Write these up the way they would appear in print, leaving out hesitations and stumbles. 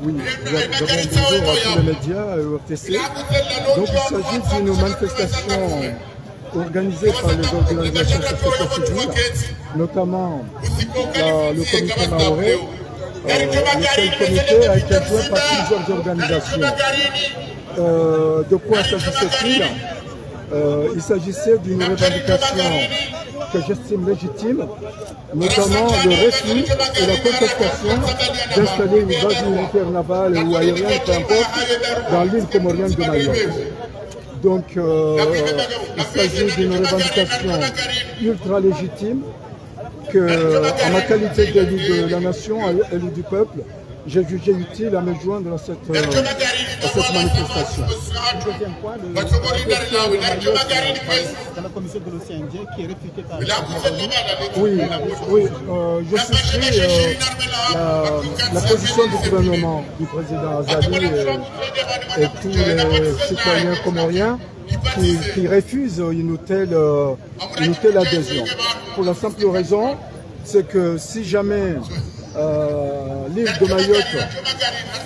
Oui, bonjour à tous les médias et au RTC. Donc il s'agit d'une manifestation organisée par les organisations société civile, notamment le comité mahorais. Lequel comité a été joint par plusieurs organisations. De quoi s'agissait-il? Il s'agissait d'une revendication que j'estime légitime, notamment le refus et la contestation d'installer une base militaire navale ou aérienne, peu importe, dans l'île comorienne de Mayotte. Donc il s'agit d'une revendication ultra légitime que, en ma qualité d'élu de la nation, élu du peuple, j'ai jugé utile à me joindre à cette manifestation. Le deuxième point, le dossier de Mayotte dans la commission de l'océan Indien qui est réfuté par Oui, je souscris la position du gouvernement, du président Azali et tous les citoyens comoriens qui refusent une telle adhésion. Pour la simple raison, c'est que si jamais l'île de Mayotte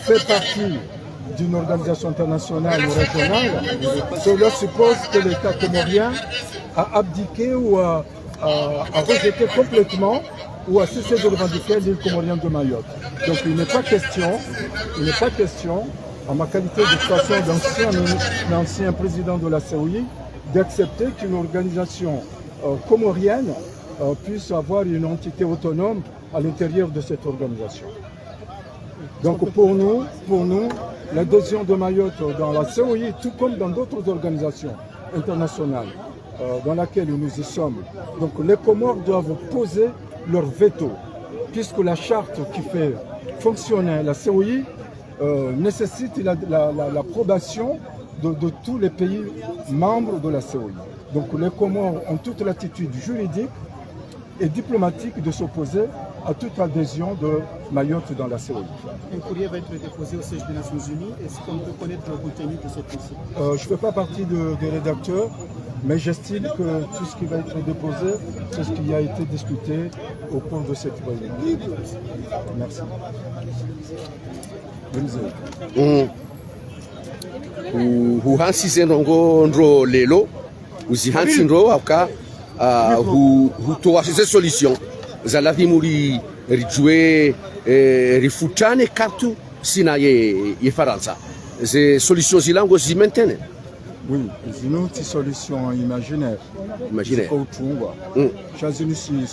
fait partie d'une organisation internationale ou régionale, cela suppose que l'État comorien a abdiqué ou a rejeté complètement ou a cessé de revendiquer l'île comorienne de Mayotte. Donc il n'est pas question, en ma qualité de toute façon d'ancien président de la COI, d'accepter qu'une organisation comorienne puisse avoir une entité autonome à l'intérieur de cette organisation. Donc pour nous, l'adhésion de Mayotte dans la COI, tout comme dans d'autres organisations internationales dans lesquelles nous y sommes, donc les Comores doivent poser leur veto, puisque la charte qui fait fonctionner la COI nécessite l'approbation de tous les pays membres de la COI. Donc les Comores ont toute l'attitude juridique et diplomatique de s'opposer à toute adhésion de Mayotte dans la COI. Un courrier va être déposé au siège des Nations Unies. Est-ce qu'on peut connaître le contenu de cette mission? Je ne fais pas partie des rédacteurs, mais j'estime que tout ce qui va être déposé, c'est ce qui a été discuté au cours de cette réunion. Merci. Uhansisenrongo ndro lelo uzihansinro aka hutoa solution zalavi muri rijue rifutane katu sina ye Faransa. Ces solutions zilango zi maintenant. Oui, c'est une autre solution imaginaire.